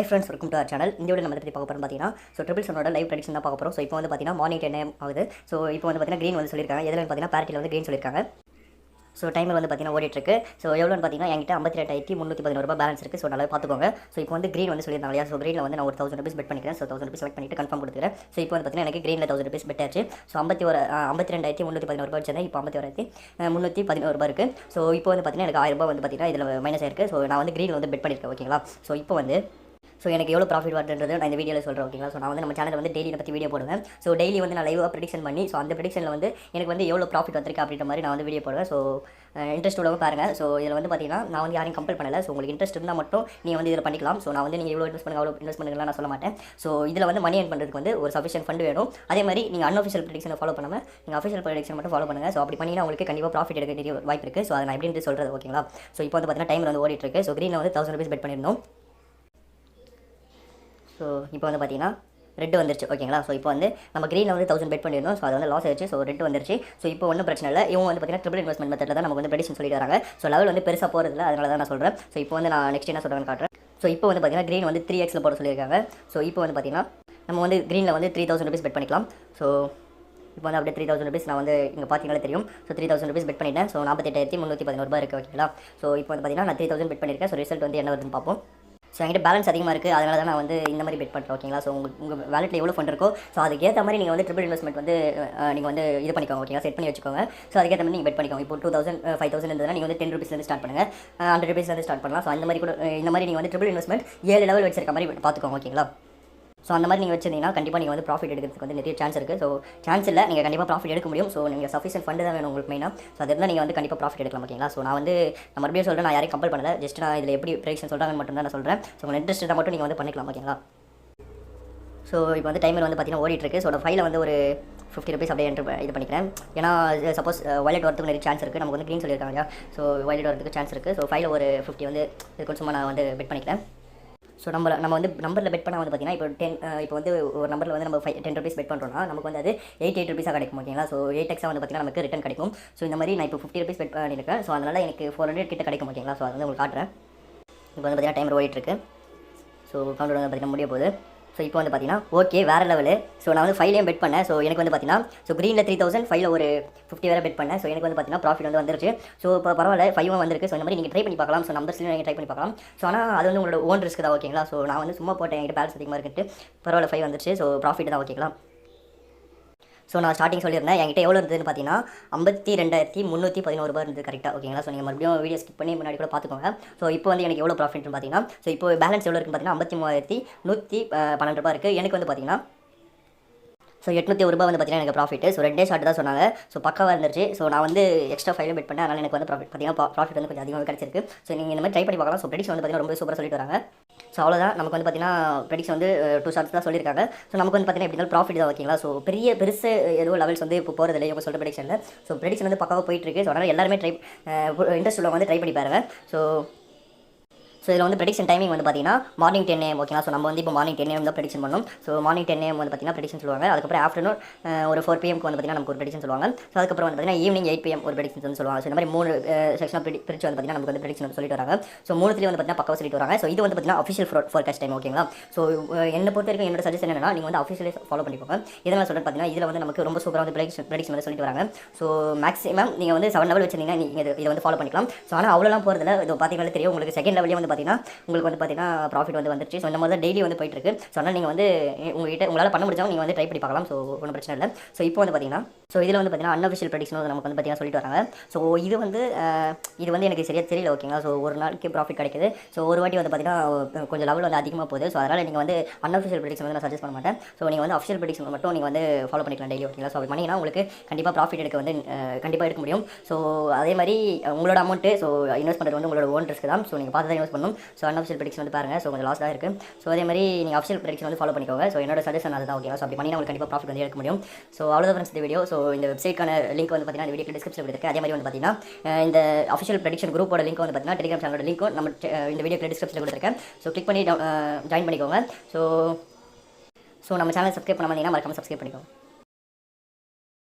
Hi friends, welcome to our channel. இந்த video நம்ம பத்தி பார்க்க போறோம் பாத்தீங்கன்னா ட்ரிபிள் சனோட லைவ் ப்ரெடிக்ஷன் தான் பார்க்க போறோம். இப்போ வந்து பாத்தீங்கன்னா மார்னிங் 10 am ஆகுது. இப்போ வந்து பாத்தீங்கன்னா green வந்து சொல்லிருக்காங்க. எதுல பாத்தீங்கன்னா parity-ல வந்து green சொல்லிருக்காங்க. டைமர் வந்து பாத்தீங்கன்னா ஓடிட்டு இருக்கு. எவ்வளவுன்னு பாத்தீங்கன்னா என்கிட்ட 52311 ரூபாய் பேலன்ஸ் இருக்கு. நல்லா பாத்துக்கோங்க. இப்போ வந்து green வந்து சொல்லிருந்தாங்க இல்லையா? greenல வந்து நான் ஒரு 1000 rupees பெட் பண்ணிக்கிறேன். 1000 rupees செலக்ட் பண்ணிட்டு கன்ஃபார்ம் கொடுத்துக்கிறேன். இப்போ வந்து பாத்தீங்கன்னா எனக்கு greenல 1000 rupees பெட் ஆச்சு. 52311 ரூபாய் வச்சிருந்தேன். இப்போ 51311 ரூபாய் இருக்கு. இப்போ வந்து பாத்தீங்கன்னா எனக்கு 1000 ரூபாய் வந்து பாத்தீங்கன்னா இதுல மைனஸ் ஆயிருக்கு. நான் வந்து greenல வந்து பெட் பண்ணிருக்கேன். ஓகேங்களா? இப்போ வந்து எனக்கு எவ்வளோ ப்ராஃபிட் வருதுன்றது நான் இந்த வீடியோவில் சொல்கிறேன். ஓகேங்களா? நான் வந்து நம்ம சேனலில் வந்து டெய்லி இதை பற்றி வீடியோ போடுவேன். டெய்லி வந்து நான் லைவாக ப்ரெடிக்ஷன் பண்ணி அந்த ப்ரெடிக்ஷனில் வந்து எனக்கு வந்து எவ்வளோ ப்ராஃபிட் வந்திருக்கு அப்படின்ற மாதிரி நான் வந்து வீடியோ போடுவேன். இன்ட்ரெஸ்ட் உள்ளவங்க பாருங்கள். இதில் வந்து பார்த்தீங்கன்னா நான் வந்து யாரையும் கம்பல் பண்ணலை. உங்களுக்கு இன்ட்ரெஸ்ட் இருந்தால் மட்டும் நீங்கள் வந்து இதில் பண்ணிக்கலாம். நான் வந்து நீங்கள் எவ்வளோ இன்வெஸ்ட் பண்ணுங்க அவ்வளோ இன்வெஸ்ட் பண்ணுங்கலாம் நான் சொல்ல மாட்டேன். இதில் வந்து மணி ஏர்ன் பண்ணுறதுக்கு வந்து ஒரு சஃபிஷியன்ட் ஃபண்ட் வேணும். அதே மாதிரி நீங்கள் அன்அஃபிஷியல் ப்ரெடிக்ஷனை ஃபாலோ பண்ணாமல் நீங்கள் அஃபிஷியல் ப்ரெடிக்ஷன் மட்டும் ஃபாலோ பண்ணுங்கள். அப்படி பண்ணிங்கன்னா உங்களுக்கு கண்டிப்பாக ப்ராஃபிட் எடுக்க நிறைய வாய்ப்பு இருக்குது. அதை நான் எப்படின்னு சொல்கிறது. ஓகேங்களா? இப்போ வந்து பார்த்தீங்கன்னா டைமில் வந்து ஓடிட்டு இருக்கு. க்ரீனில் வந்து 1000 rupees பெட் பண்ணியிருந்தோம். இப்போ வந்து பார்த்தீங்கன்னா ரெட் வந்துருச்சு. ஓகேங்களா? இப்போ வந்து நம்ம க்ரீனில் வந்து 1000 பெட் பண்ணியிருந்தோம். அது வந்து லாஸ் ஆயிடுச்சு. ரெட் வந்துருச்சு. இப்போ ஒன்றும் பிரச்சனை இல்லை. இவங்க வந்து பார்த்தீங்கன்னா ட்ரிபிள் இன்வெஸ்ட்மெண்ட் மெத்தடில் தான் நமக்கு வந்து ப்ரெடிக்ஷன் சொல்லிட்டு வராங்க. லெவல் வந்து பெருசாக போகிறதில்ல. அதனால தான் நான் சொல்கிறேன். இப்போ வந்து நான் நெக்ஸ்ட் என்ன சொல்கிறேன்னு காட்டுறேன். இப்போ வந்து பார்த்தீங்கன்னா க்ரீன் வந்து 3x போட சொல்லியிருக்காங்க. இப்போ வந்து பார்த்தீங்கன்னா நம்ம வந்து க்ரீனில் வந்து 3000 rupees பெட் பண்ணிக்கலாம். இப்போ வந்து அப்படியே 3000 rupees நான் வந்து இங்கே பார்த்தீங்கன்னா தெரியும். 3000 rupees பெட் பண்ணிட்டேன். 48311 ரூபாய் இருக்குது. ஓகேங்களா? இப்போ வந்து பார்த்தீங்கன்னா நான் 3000 பெட் பண்ணியிருக்கேன். ரிசல்ட் வந்து என்ன வருதுன்னு பார்ப்போம். என்கிட்ட பேலன்ஸ் அதிகமாக இருக்குது. அதனால தான் நான் வந்து இந்த மாதிரி பெட் பண்ணுறேன். ஓகேங்களா? உங்கள் வேலெட்டில் எவ்வளோ ஃபண்ட் இருக்கோ அதுக்கேற்ற மாதிரி நீங்கள் வந்து ட்ரிபிள் இன்வெஸ்ட்மெண்ட் வந்து நீங்கள் வந்து இது பண்ணிக்கோங்க. ஓகேங்களா? செட் பண்ணி வச்சுக்கோங்க. அதுக்கேற்ற மாதிரி நீங்கள் பெட் பண்ணிக்கோங்க. இப்போ 2000 5000 இருந்ததுன்னா நீங்கள் வந்து 10 rupeesலேருந்து ஸ்டார்ட் பண்ணுங்கள். 100 rupeesலேருந்து ஸ்டார்ட் பண்ணலாம். இந்த மாதிரி கூட இந்த மாதிரி நீங்கள் வந்து ட்ரிபிள் இன்வெஸ்ட்மெண்ட் 7 லெவல் வச்சிருக்க மாதிரி பார்த்துக்கோங்க. ஓகேங்களா? அந்த மாதிரி நீங்கள் வச்சிருந்தீங்கன்னா கண்டிப்பாக நீங்கள் வந்து ப்ராஃபிட் எடுக்கிறதுக்கு வந்து நிறைய சான்ஸ் இருக்குது. சான்ஸ் இல்லை, நீங்கள் கண்டிப்பாக ப்ராஃபிட் எடுக்க முடியும். நீங்கள் சஃபிஷியன்ட் ஃபண்டு தான் வேணும் உங்களுக்கு மெயினாக. அது இருந்தால் நீங்கள் வந்து கண்டிப்பாக ப்ராஃபிட் எடுக்கலாம். ஓகேங்களா? நான் வந்து நான் மறுபடியும் சொல்கிறேன், நான் யாரையும் கம்பல் பண்ணல. ஜஸ்ட் நான் இதில் எப்படி ப்ரெடிக்ஷன் சொல்கிறாங்கன்னு மட்டும் தான் நான் சொல்கிறேன். உங்களுக்கு இன்ட்ரெஸ்ட் இருந்தால் மட்டும் நீங்கள் வந்து பண்ணிக்கலாம். ஓகேங்களா? இப்போ வந்து டைமர் வந்து பார்த்தீங்கன்னா ஓடிட்டு இருக்கு. ஃபைலில் வந்து ஒரு 50 rupees அப்படியே இது பண்ணிக்கிறேன். ஏன்னா சப்போஸ் வாலெட் வரதுக்கு நிறைய சான்ஸ் இருக்குது. நமக்கு வந்து க்ரீன் சொல்லியிருக்காங்க இல்லையா? வாலெட் வரதுக்கு சான்ஸ் இருக்குது. ஃபைலில் ஒரு 50 வந்து இதுக்கு சும்மா நான் வந்து பெட் பண்ணிக்கிறேன். நம்ம வந்து நம்பரில் பெட் பண்ணால் வந்து பார்த்தீங்கன்னா இப்போ வந்து ஒரு நம்பரில் வந்து நம்ம 10 rupees பெட் பண்ணுறோம்னா நமக்கு வந்து அது 88 rupees கிடைக்கும். ஓகேங்களா? 8x வந்து பார்த்தீங்கன்னா நமக்கு ரிட்டன் கிடைக்கும். இந்த மாதிரி நான் இப்போ 50 rupees பெட் பண்ணியிருக்கேன். அதனால் எனக்கு 400 கிட்ட கிடைக்கும். ஓகேங்களா? அது வந்து உங்களுக்கு காட்டுறேன். இப்போ வந்து பார்த்தீங்கன்னா டைமர் ஓடிட்டு இருக்கு. கவுண்டர் வந்து பார்த்தீங்கன்னா முடிய போகுது. இப்போ வந்து பார்த்தீங்கன்னா ஓகே வேறு லெவலு. நான் வந்து 5லேயும் பெட் பண்ணேன். எனக்கு வந்து பார்த்தீங்கன்னா க்ரீனில் 3000 5ல் ஒரு 50 வேறு பெட் பண்ணேன். எனக்கு வந்து பார்த்தீங்கன்னா ப்ராஃபிட் வந்து வந்துருச்சு. இப்போ பரவாயில்ல 5 வந்திருக்கு. இந்த மாதிரி நீங்கள் ட்ரை பண்ணி பார்க்கலாம். நம்பர்ஸ்லையும் நீங்கள் ட்ரை பண்ணி பார்க்கலாம். ஆனால் அது வந்து உங்களோட ஓன் ரிஸ்க் தான். ஓகேங்களா? நான் வந்து சும்மா போட்டேன், என்கிட்ட பேலன்ஸ் அதிகமாக இருக்குன்ட்டு பரவாயில்ல 5 வந்துருச்சு. ப்ராஃபிட் தான். ஓகேங்களா? நான் ஸ்டார்டிங் சொல்லியிருந்தேன் என்கிட்ட எவ்வளோ இருந்ததுன்னு பார்த்தீங்கன்னா 52311 ரூபாய் இருந்தது. கரெக்டாக? ஓகேங்களா? நீங்கள் மறுபடியும் வீடியோ ஸ்கிப் பண்ணி முன்னாடி கூட பார்த்துக்கோங்க. இப்போ வந்து எனக்கு எவ்வளோ ப்ராஃபிட்னு பார்த்தீங்கன்னா இப்போ பேலன்ஸ் எவ்வளோ இருக்குன்னு பார்த்தீங்கன்னா 53112 ரூபாய் இருக்குது. எனக்கு வந்து பார்த்தீங்கன்னா 801 ரூபாய் வந்து பார்த்தீங்கன்னா எனக்கு ப்ராஃபிட். 2 டே ஷார்ட் தான் சொன்னாங்க. பக்காவாக இருந்துச்சு. நான் வந்து எக்ஸ்ட்ரா 5 பெட் பண்ணேன். அதனால் எனக்கு வந்து ப்ராஃபிட் வந்து கொஞ்சம் அதிகமாக கிடச்சிருக்கு. நீங்கள் இந்த மாதிரி ட்ரை பண்ணி பார்க்கலாம். ப்ரெடிக்ஷன் வந்து பார்த்தீங்கன்னா ரொம்ப சூப்பராக சொல்லிட்டு வராங்க. அவ்வளோதான். நமக்கு வந்து பார்த்தீங்கன்னா ப்ரெடிக்ஷன் வந்து 2 ஷார்ட்ஸ் தான் சொல்லியிருக்காங்க. நமக்கு வந்து பார்த்தீங்கன்னா எப்படி இருந்தாலும் ப்ராஃபிட் தான். ஓகேங்களா? பெருசு எதுவும் லெவல்ஸ் வந்து இப்போ போகிறதில்லை இவங்க சொல்கிற ப்ரெடிக்ஷனில். ப்ரெடிக்ஷன் வந்து பக்காவாக போயிட்டுருக்கு. அதனால் எல்லாருமே இன்ட்ரெஸ்ட் உள்ளவங்க வந்து ட்ரை பண்ணி பாருங்கள். இதில் வந்து ப்ரெடிக்ஷன் டைமிங் வந்து பார்த்தீங்கன்னா மார்னிங் 10 am. ஓகேங்களா? நம்ம வந்து இப்போ மார்னிங் 10 am தான் ப்ரெடிக்ஷன் பண்ணணும். மார்னிங் 10 am வந்து பார்த்தீங்கன்னா ப்ரெடிக்ஷன் சொல்லுவாங்க. அதுக்கப்புறம் ஆஃப்டர்நூன் ஒரு 4 pm வந்து பார்த்தீங்கன்னா நமக்கு ஒரு ப்ரெடிக்ஷன் சொல்லுவாங்க. அதுக்கப்புறம் வந்து பார்த்தீங்கன்னா ஈவினிங் 8 pm ஒரு ப்ரெடிக்ஷன் வந்து சொல்லுவாங்க. இந்த மாதிரி 3 செக்ஷனாக பிரிச்சு வந்து பார்த்தீங்கன்னா நமக்கு வந்து ப்ரெடிக்ஷன் சொல்லிட்டு வராங்க. 3த்துலேயும் வந்து பார்த்தீங்கன்னா பக்காவாக சொல்லிட்டு வராங்க. இது வந்து பார்த்தீங்கன்னா அஃபிஷியல் ஃபோர்காஸ்ட் டைம். ஓகேங்களா? என்னை பொறுத்த வரைக்கும் என்னோட சஜஷன் என்னன்னா நீங்கள் வந்து அஃபிஷியலே ஃபாலோ பண்ணிக்கோங்க. இதனால் சொல்லிட்டு பார்த்தீங்கன்னா இதில் வந்து நமக்கு ரொம்ப சூப்பராக வந்து ப்ரெடிக்ஷன் வந்து சொல்லிட்டு வராங்க. மேக்ஸிமம் நீங்கள் வந்து 7 லெவல் வச்சிருந்தீங்கன்னா நீங்கள் இதை வந்து ஃபாலோ பண்ணிக்கலாம். ஆனால் அவ்வளோலாம் போகிறதில்ல. இது பார்த்தீங்கன்னா தெரியும் உங்களுக்கு செகண்ட் லெவலே வந்து பார்த்தீங்கன்னா உங்களுக்கு வந்து பார்த்தீங்கன்னா ப்ராஃபிட் வந்து வந்துருச்சு. இந்த மாதிரி தான் டெய்லி வந்து போயிட்டு இருக்கு. அதனால் நீங்கள் வந்து உங்களால் பண்ண முடிஞ்சவங்க நீங்கள் வந்து ட்ரை பண்ணி பார்க்கலாம். ஒன்றும் பிரச்சனை இல்லை. இப்போ வந்து பார்த்தீங்கன்னா இதில் வந்து பார்த்தீங்கன்னா அன்அஃபிஷியல் ப்ரெடிக்ஷன் நமக்கு வந்து பார்த்தீங்கன்னா சொல்லிட்டு வராங்க. இது வந்து எனக்கு சரியாக தெரியல. ஓகேங்களா? ஒரு நாளைக்கு ப்ராஃபிட் கிடைக்குது. ஒரு வாட்டி வந்து பார்த்தீங்கன்னா கொஞ்சம் லெவல் வந்து அதிகமாக போகுது. அதனால் நீங்கள் வந்து அன்அஃபிஷியல் ப்ரெடிக்ஷன் வந்து நான் சஜஸ்ட் பண்ண மாட்டேன். நீங்கள் வந்து அஃபிஷியல் ப்ரெடிக்ஷன் மட்டும் நீங்கள் வந்து ஃபாலோ பண்ணிக்கலாம் டெய்லி. ஓகேங்களா? அப்படி பண்ணிங்கன்னா உங்களுக்கு கண்டிப்பாக ப்ராஃபிட் எடுக்க வந்து கண்டிப்பாக எடுக்க முடியும். அதே மாதிரி உங்களோட அமௌண்ட்டு இன்வெஸ்ட் பண்ணுறது வந்து உங்களோட ஓன் ரிஸ்க் தான். நீங்கள் பார்த்து தான் இன்வெஸ்ட் பண்ணணும். அன்அஃபிஷியல் ப்ரெடிக்ஷன் வந்து பாருங்கள். கொஞ்சம் லாஸ் தான் இருக்குது. அதே மாதிரி நீங்கள் அஃபிஷியல் ப்ரெடிக்ஷன் வந்து ஃபாலோ பண்ணிக்கோங்க. என்னோட சஜஷன் அதுதான். ஓகேங்களா? அப்படி பண்ணி உங்களுக்கு கண்டிப்பாக ப்ராஃபிட் வந்து எடுக்க முடியும். அவ்வளோதான் ஃப்ரெண்ட்ஸ் இந்த வீடியோ. இந்த வெப்சைட்கான லிங்க் வந்து பார்த்தீங்கன்னா இந்த வீடியோ டிஸ்கிரிப்ஷனில் இருக்குது. அதே மாதிரி வந்து பார்த்தீங்கன்னா இந்த அஃபிஷியல் ப்ரெடிக்ஷன் குரூப்போட லிங்க் வந்து பார்த்தீங்கன்னா டெலிகிராம் சேனலோட லிங்க்கும் நம்ம இந்த வீடியோ டிஸ்கிரிப்ஷனில் கொடுத்துருக்கேன். கிளிக் பண்ணி ஜாயின் பண்ணிக்கோங்க. நம்ம சேனல் சப்ஸ்கிரைப் பண்ண வந்தீங்கன்னா மறக்காம சப்ஸ்கிரைப் பண்ணிக்கோங்க.